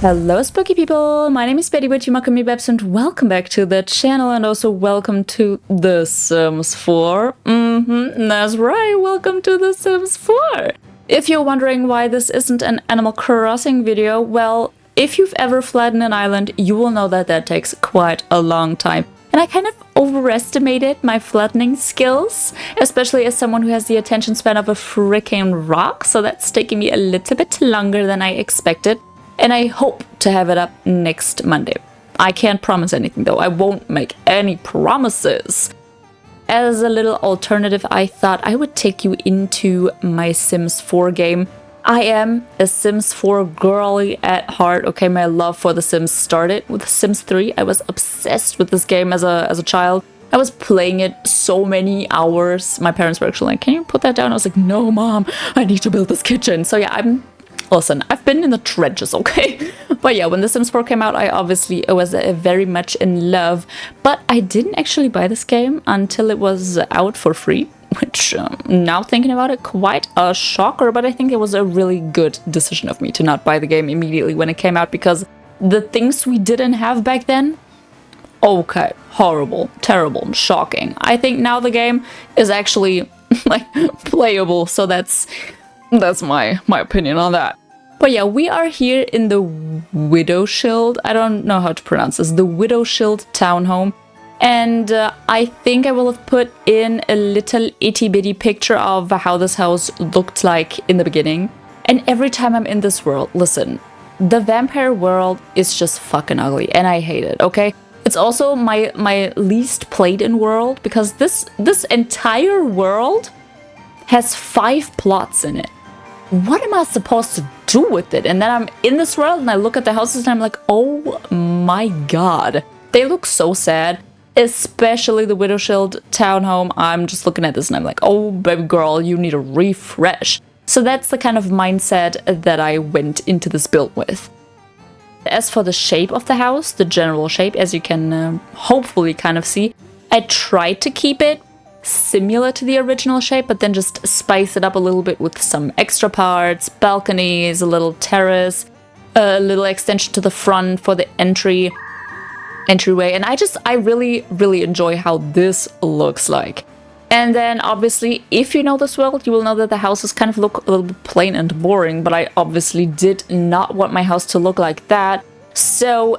Hello spooky people, my name is Betty with you welcome me Babs and welcome back to the channel and also welcome to The Sims 4. That's right, welcome to The Sims 4. If you're wondering why this isn't an Animal Crossing video, well, if you've ever flattened an island, you will know that that takes quite a long time. And I kind of overestimated my flattening skills, especially as someone who has the attention span of a freaking rock, so that's taking me a little bit longer than I expected. And I hope to have it up next Monday. I can't promise anything though, I won't make any promises. As a little alternative, I thought I would take you into my Sims 4 game. I am a Sims 4 girly at heart. Okay, my love for The Sims started with Sims 3. I was obsessed with this game as a child. I was playing it so many hours. My parents were actually like, can you put that down? I was like, no mom, I need to build this kitchen. So yeah, listen, I've been in the trenches, okay? But yeah, when The Sims 4 came out, I obviously was very much in love. But I didn't actually buy this game until it was out for free, which, now thinking about it, quite a shocker. But I think it was a really good decision of me to not buy the game immediately when it came out, because the things we didn't have back then, okay, horrible, terrible, shocking. I think now the game is actually, like, playable, so that's my opinion on that. But yeah, we are here in the Widow Shield. I don't know how to pronounce this. The Widow Shield townhome. And I think I will have put in a little itty bitty picture of how this house looked like in the beginning. And every time I'm in this world, listen, the vampire world is just fucking ugly and I hate it, okay? It's also my least played in world because this entire world has 5 plots in it. What am I supposed to do with it? And then I'm in this world and I look at the houses and I'm like, oh my god. They look so sad, especially the Widow Shield townhome. I'm just looking at this and I'm like, oh baby girl, you need a refresh. So that's the kind of mindset that I went into this build with. As for the shape of the house, the general shape, as you can hopefully kind of see, I tried to keep it similar to the original shape, but then just spice it up a little bit with some extra parts, balconies, a little terrace, a little extension to the front for the entryway, and I really enjoy how this looks like. And then obviously, if you know this world, you will know that the houses kind of look a little bit plain and boring, but I obviously did not want my house to look like that, so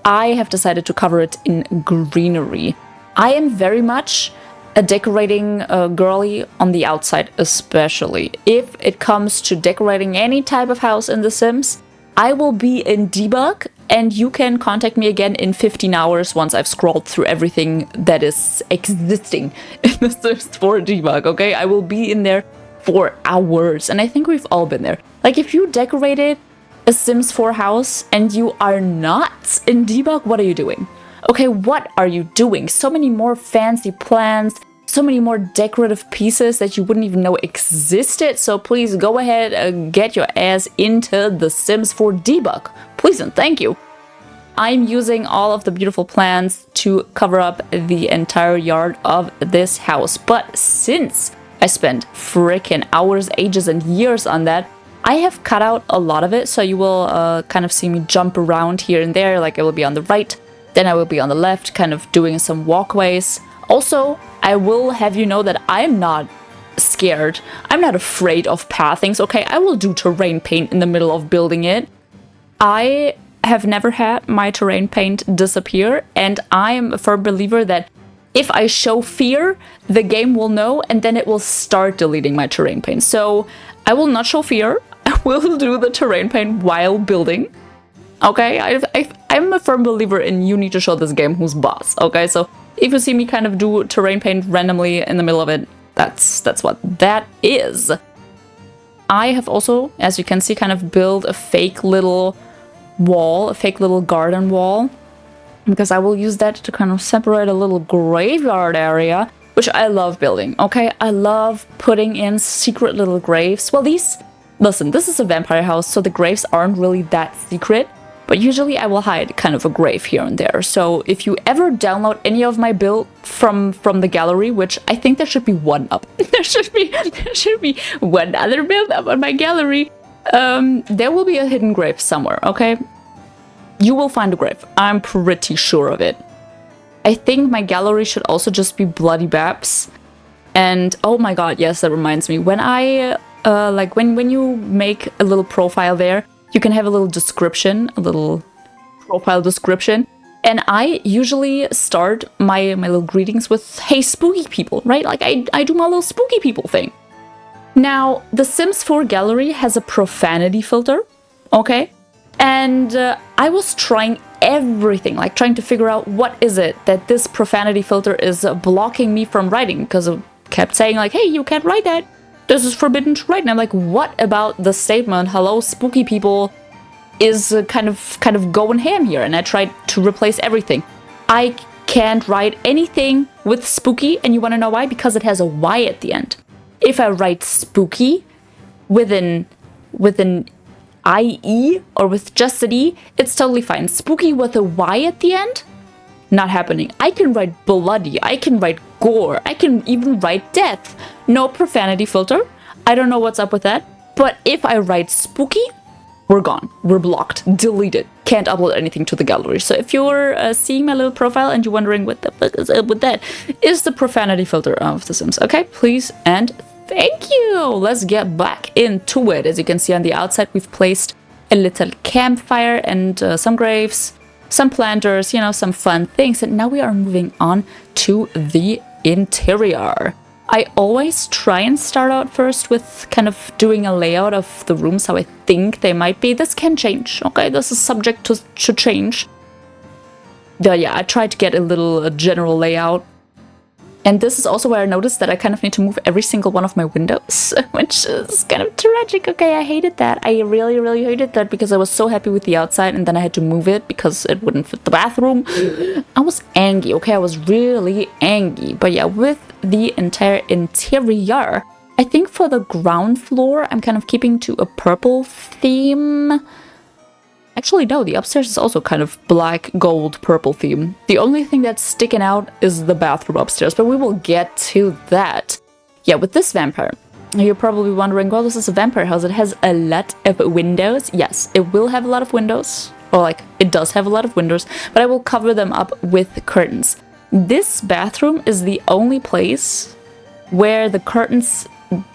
I have decided to cover it in greenery. I am very much a decorating girly on the outside, especially. If it comes to decorating any type of house in The Sims, I will be in debug and you can contact me again in 15 hours once I've scrolled through everything that is existing in The Sims 4 debug, okay? I will be in there for hours, and I think we've all been there. Like, if you decorated a Sims 4 house and you are not in debug, what are you doing? Okay, what are you doing? So many more fancy plans, so many more decorative pieces that you wouldn't even know existed. So please go ahead and get your ass into The Sims 4 debug. Please and thank you. I'm using all of the beautiful plans to cover up the entire yard of this house. But since I spent freaking hours, ages, and years on that, I have cut out a lot of it. So you will kind of see me jump around here and there, like I will be on the right. Then I will be on the left, kind of doing some walkways. Also, I will have you know that I'm not scared. I'm not afraid of pathings, okay? I will do terrain paint in the middle of building it. I have never had my terrain paint disappear, and I'm a firm believer that if I show fear, the game will know, and then it will start deleting my terrain paint. So I will not show fear. I will do the terrain paint while building. Okay, I'm a firm believer in you need to show this game who's boss, okay? So if you see me kind of do terrain paint randomly in the middle of it, that's what that is. I have also, as you can see, kind of built a fake little wall, a fake little garden wall, because I will use that to kind of separate a little graveyard area, which I love building, okay? I love putting in secret little graves. Well, listen, this is a vampire house, so the graves aren't really that secret. But usually I will hide kind of a grave here and there. So if you ever download any of my build from the gallery, which I think there should be one up. there should be one other build up on my gallery. There will be a hidden grave somewhere, okay? You will find a grave. I'm pretty sure of it. I think my gallery should also just be Bloody Babs. And oh my god, yes, that reminds me. When I, like when you make a little profile there, you can have a little description, a little profile description. And I usually start my little greetings with, hey, spooky people, right? Like I do my little spooky people thing. Now, the Sims 4 gallery has a profanity filter, okay? And I was trying everything, like trying to figure out what is it that this profanity filter is blocking me from writing, because it kept saying like, hey, you can't write that. This is forbidden to write. And I'm like, what about the statement, hello, spooky people, is kind of going ham here? And I tried to replace everything. I can't write anything with spooky, and you want to know why? Because it has a Y at the end. If I write spooky with an IE or with just an E, it's totally fine. Spooky with a Y at the end? Not happening. I can write bloody, I can write gore, I can even write death. No profanity filter. I don't know what's up with that. But if I write spooky, we're gone. We're blocked. Deleted. Can't upload anything to the gallery. So if you're seeing my little profile and you're wondering what the fuck is up with that, is the profanity filter of The Sims. Okay, please and thank you. Let's get back into it. As you can see on the outside, we've placed a little campfire and some graves, some planters, you know, some fun things. And now we are moving on to the interior. I always try and start out first with kind of doing a layout of the rooms, how I think they might be. This can change, okay? This is subject to change. But yeah, I tried to get a little general layout. And this is also where I noticed that I kind of need to move every single one of my windows, which is kind of tragic. Okay, I hated that. I really, really hated that because I was so happy with the outside and then I had to move it because it wouldn't fit the bathroom. I was angry, okay? I was really angry. But yeah, with the entire interior, I think for the ground floor, I'm kind of keeping to a purple theme. Actually, no, the upstairs is also kind of black, gold, purple theme. The only thing that's sticking out is the bathroom upstairs, but we will get to that. Yeah, with this vampire, you're probably wondering, well, this is a vampire house. It has a lot of windows. Yes, it will have a lot of windows. Or like, it does have a lot of windows, but I will cover them up with curtains. This bathroom is the only place where the curtains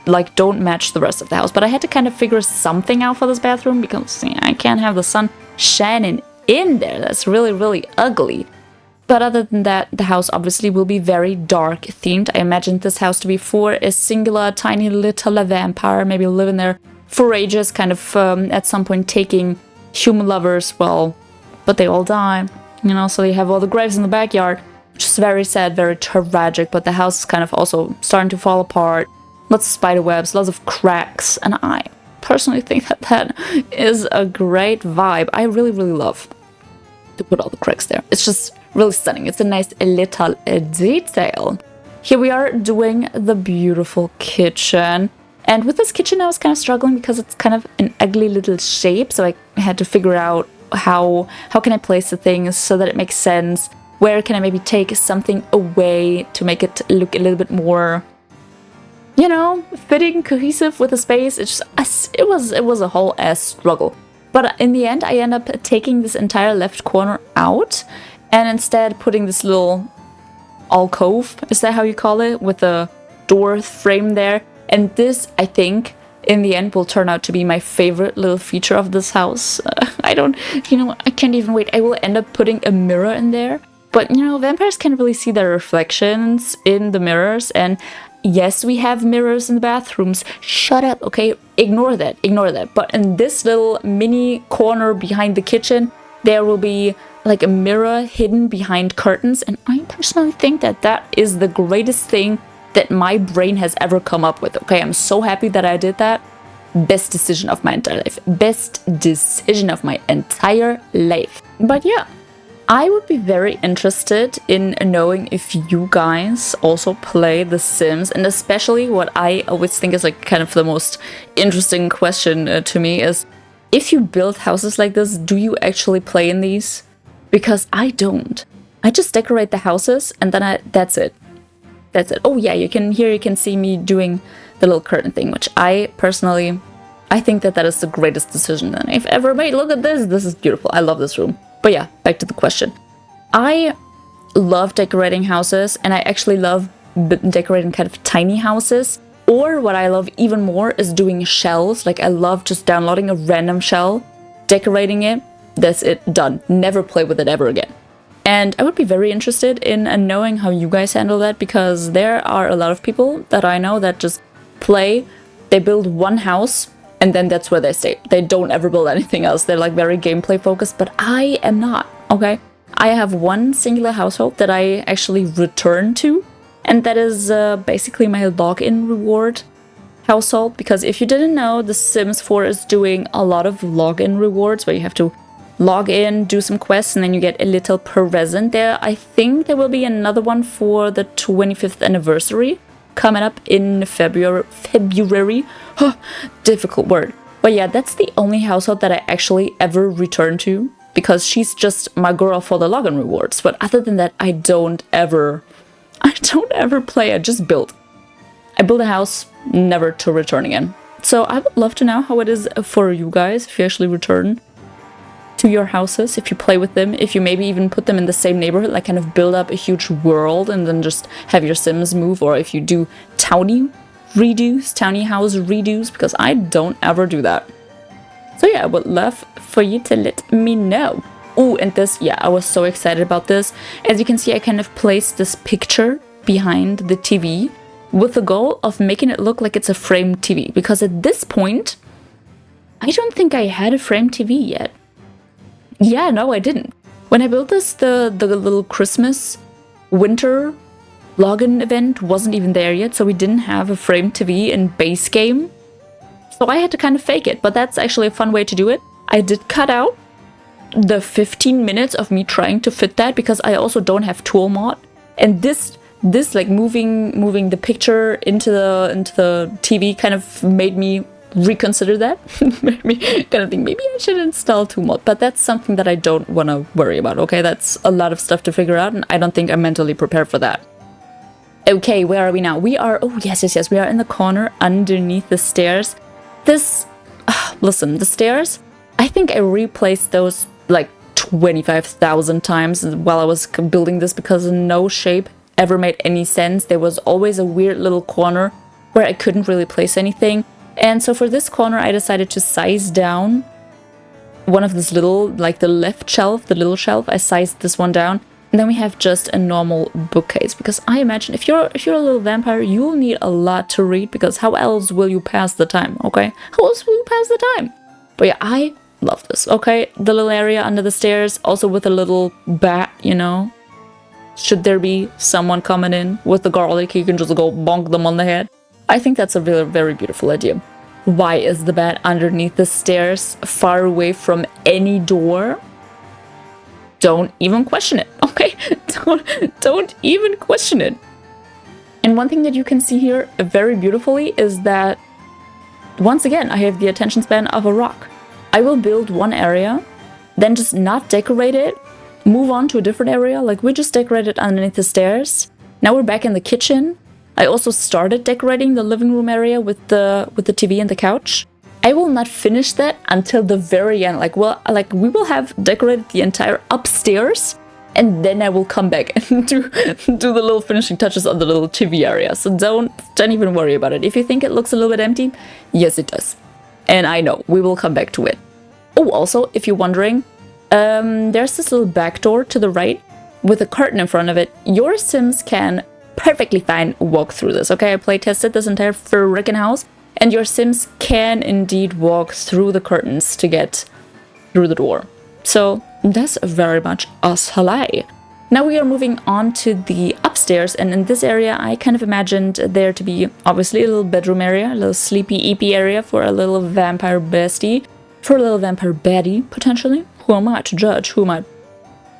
like don't match the rest of the house, but I had to kind of figure something out for this bathroom because see, I can't have the sun shining in there. That's really, really ugly. But other than that, the house obviously will be very dark themed. I imagined this house to be for a singular tiny little vampire, maybe living there for ages, kind of at some point taking human lovers, well, but they all die, you know, so you have all the graves in the backyard, which is very sad, very tragic, but the house is kind of also starting to fall apart. Lots of spider webs, lots of cracks, and I personally think that that is a great vibe. I really, really love to put all the cracks there. It's just really stunning. It's a nice little detail. Here we are doing the beautiful kitchen. And with this kitchen, I was kind of struggling because it's kind of an ugly little shape. So I had to figure out how can I place the things so that it makes sense. Where can I maybe take something away to make it look a little bit more, you know, fitting, cohesive with the space. It was a whole ass struggle. But in the end, I end up taking this entire left corner out and instead putting this little alcove, is that how you call it, with a door frame there. And this, I think, in the end will turn out to be my favorite little feature of this house. I can't even wait. I will end up putting a mirror in there. But, you know, vampires can't really see their reflections in the mirrors, and yes, we have mirrors in the bathrooms. Shut up, okay? Ignore that, ignore that. But in this little mini corner behind the kitchen, there will be like a mirror hidden behind curtains. And I personally think that that is the greatest thing that my brain has ever come up with, okay? I'm so happy that I did that. Best decision of my entire life. Best decision of my entire life. But yeah, I would be very interested in knowing if you guys also play The Sims, and especially what I always think is like kind of the most interesting question to me is, if you build houses like this, do you actually play in these? Because I don't. I just decorate the houses and then that's it. That's it. Oh yeah, you can see me doing the little curtain thing, which I personally, I think that that is the greatest decision that I've ever made. Look at this. This is beautiful. I love this room. But yeah, back to the question. I love decorating houses, and I actually love decorating kind of tiny houses. Or what I love even more is doing shells. Like I love just downloading a random shell, decorating it, that's it, done. Never play with it ever again. And I would be very interested in knowing how you guys handle that, because there are a lot of people that I know that just play, they build one house, and then that's where they stay. They don't ever build anything else. They're like very gameplay focused, but I am not, okay? I have one singular household that I actually return to, and that is basically my login reward household. Because if you didn't know, The Sims 4 is doing a lot of login rewards where you have to log in, do some quests, and then you get a little present there. I think there will be another one for the 25th anniversary coming up in February. Difficult word. But yeah, that's the only household that I actually ever return to, because she's just my girl for the login rewards. But other than that, I don't ever play. I just build. I build a house, never to return again. So I would love to know how it is for you guys, if you actually return to your houses, if you play with them, if you maybe even put them in the same neighborhood, like kind of build up a huge world and then just have your Sims move, or if you do townie house redos, because I don't ever do that. So yeah, I would love for you to let me know. Oh, and this, yeah, I was so excited about this. As you can see, I kind of placed this picture behind the TV with the goal of making it look like it's a framed TV, because at this point, I don't think I had a framed TV yet. Yeah, no, I didn't. When I built this, the little Christmas winter login event wasn't even there yet, so we didn't have a framed TV in base game. So I had to kind of fake it, but that's actually a fun way to do it. I did cut out the 15 minutes of me trying to fit that, because I also don't have tool mod, and this like moving the picture into the TV kind of made me reconsider that. Made me kind of think maybe I should install tool mod, but that's something that I don't want to worry about. Okay, that's a lot of stuff to figure out, and I don't think I'm mentally prepared for that. Okay, where are we now? We are, oh yes, we are in the corner underneath the stairs. This, listen, the stairs, I think I replaced those like 25,000 times while I was building this, because no shape ever made any sense. There was always a weird little corner where I couldn't really place anything. And so for this corner, I decided to size down one of this little, like the left shelf, the little shelf. I sized this one down. And then we have just a normal bookcase, because I imagine if you're a little vampire, you'll need a lot to read, because how else will you pass the time, okay? How else will you pass the time? But yeah, I love this, okay? The little area under the stairs, also with a little bat, you know? Should there be someone coming in with the garlic, you can just go bonk them on the head. I think that's a very, very beautiful idea. Why is the bat underneath the stairs, far away from any door? Don't even question it, okay? Don't even question it. And one thing that you can see here very beautifully is that, once again, I have the attention span of a rock. I will build one area, then just not decorate it, move on to a different area. Like we just decorated underneath the stairs. Now we're back in the kitchen. I also started decorating the living room area with the TV and the couch. I will not finish that until the very end. Like we will have decorated the entire upstairs, and then I will come back and do the little finishing touches on the little TV area. So don't even worry about it. If you think it looks a little bit empty, yes it does. And I know, we will come back to it. Oh, also, if you're wondering, there's this little back door to the right with a curtain in front of it. Your Sims can perfectly fine walk through this, okay? I play tested this entire frickin' house, and your Sims can indeed walk through the curtains to get through the door. So that's very much us halai. Now we are moving on to the upstairs, and in this area I kind of imagined there to be obviously a little bedroom area, a little sleepy eepy area for a little vampire bestie, for a little vampire baddie, potentially. Who am I to judge? Who am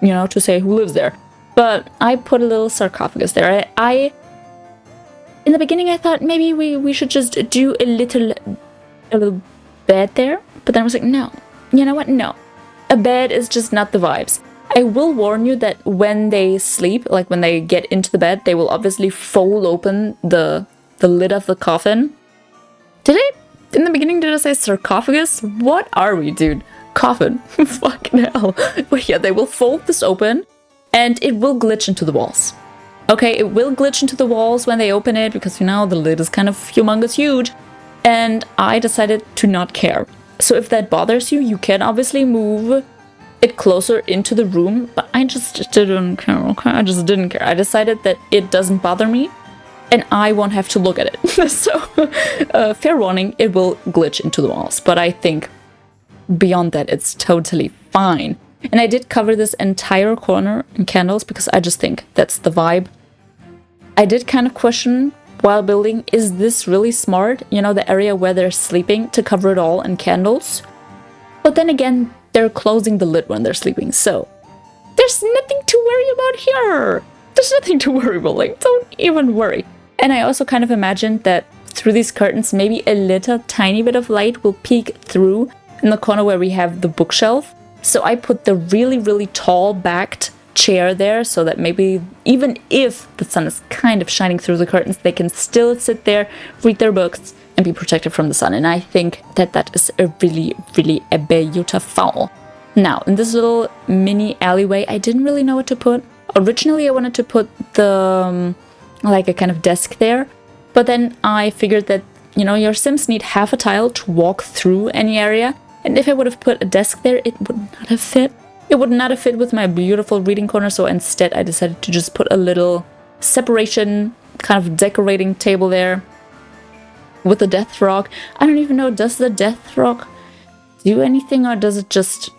I, to say who lives there? But I put a little sarcophagus there. In the beginning I thought maybe we should just do a little bed there, but then I was like, no. You know what? No. A bed is just not the vibes. I will warn you that when they sleep, like when they get into the bed, they will obviously fold open the lid of the coffin. In the beginning, did I say sarcophagus? What are we, dude? coffin. Fucking hell. But yeah, they will fold this open and it will glitch into the walls. Okay, it will glitch into the walls when they open it because, you know, the lid is kind of humongous huge. And I decided to not care. So if that bothers you, you can obviously move it closer into the room, but I just didn't care, okay? I just didn't care. I decided that it doesn't bother me and I won't have to look at it. So, fair warning, it will glitch into the walls, but I think beyond that, it's totally fine. And I did cover this entire corner in candles because I just think that's the vibe. I did kind of question while building, is this really smart? You know, the area where they're sleeping, to cover it all in candles. But then again, they're closing the lid when they're sleeping, so there's nothing to worry about here. There's nothing to worry about, like, don't even worry. And I also kind of imagined that through these curtains, maybe a little tiny bit of light will peek through in the corner where we have the bookshelf. So I put the really, really tall backed chair there so that maybe even if the sun is kind of shining through the curtains, they can still sit there, read their books, and be protected from the sun. And I think that that is a really, really a beautiful. Now, in this little mini alleyway, I didn't really know what to put. Originally, I wanted to put the, like a kind of desk there. But then I figured that, you know, your Sims need half a tile to walk through any area. And if I would have put a desk there, it would not have fit. It would not have fit with my beautiful reading corner. So instead, I decided to just put a little separation kind of decorating table there with the death rock. I don't even know, does the death rock do anything or does it just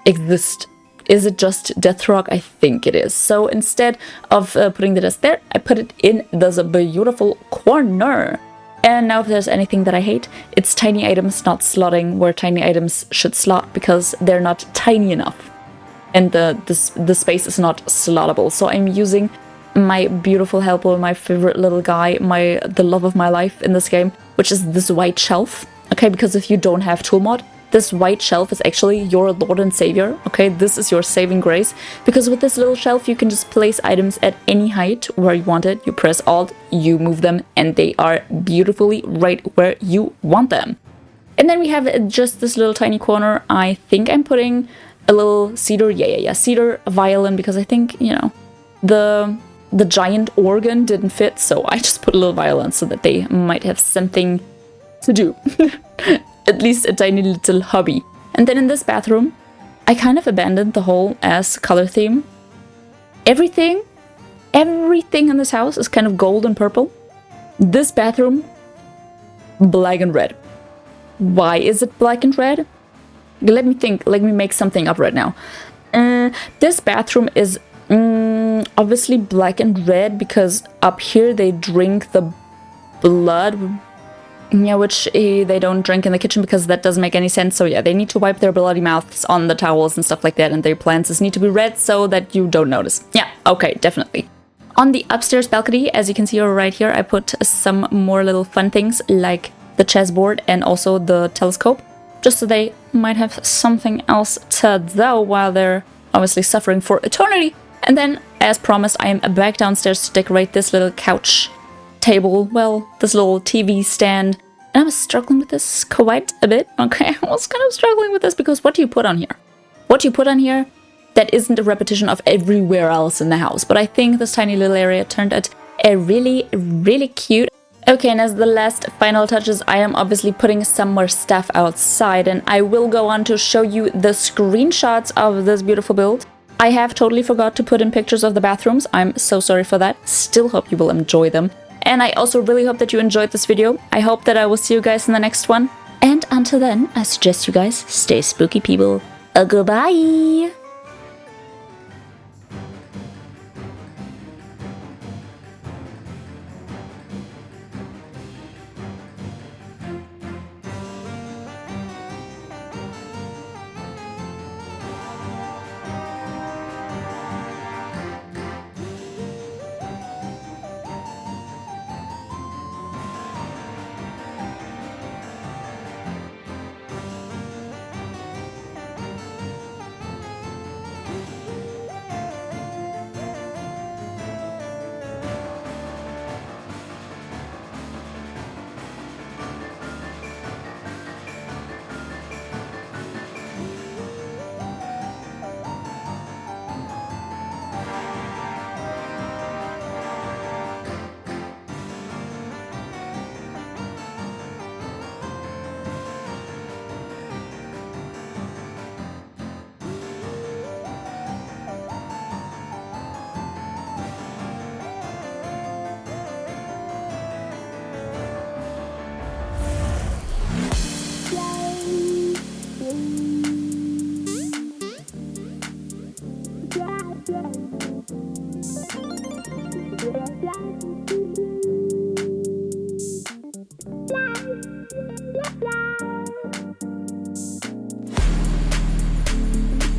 exist? Is it just death rock? I think it is. So instead of putting the desk there, I put it in this beautiful corner. And now if there's anything that I hate, it's tiny items not slotting where tiny items should slot because they're not tiny enough. And the space is not slottable. So I'm using my beautiful helper, my favorite little guy, the love of my life in this game, which is this white shelf. Okay, because if you don't have tool mod, this white shelf is actually your Lord and Savior. Okay, this is your saving grace. Because with this little shelf, you can just place items at any height where you want it. You press Alt, you move them, and they are beautifully right where you want them. And then we have just this little tiny corner. I think I'm putting a little cedar, cedar violin, because I think, you know, the giant organ didn't fit, so I just put a little violin so that they might have something to do. At least a tiny little hobby. And then in this bathroom, I kind of abandoned the whole ass color theme. Everything in this house is kind of gold and purple. This bathroom, black and red. Why is it black and red? Let me think, let me make something up right now. This bathroom is obviously black and red because up here they drink the blood. Yeah, which they don't drink in the kitchen because that doesn't make any sense. So yeah, they need to wipe their bloody mouths on the towels and stuff like that, and their appliances need to be red so that you don't notice. Yeah, okay, definitely. On the upstairs balcony, as you can see right here, I put some more little fun things like the chessboard and also the telescope, just so they might have something else to do while they're obviously suffering for eternity. And then, as promised, I am back downstairs to decorate this little couch table, well, this little TV stand. And I was struggling with this quite a bit, okay? I was kind of struggling with this because what do you put on here? What do you put on here that isn't a repetition of everywhere else in the house? But I think this tiny little area turned out a really, really cute. Okay, and as the last final touches, I am obviously putting some more stuff outside, and I will go on to show you the screenshots of this beautiful build. I have totally forgot to put in pictures of the bathrooms. I'm so sorry for that. Still hope you will enjoy them. And I also really hope that you enjoyed this video. I hope that I will see you guys in the next one. And until then, I suggest you guys stay spooky, people. Goodbye!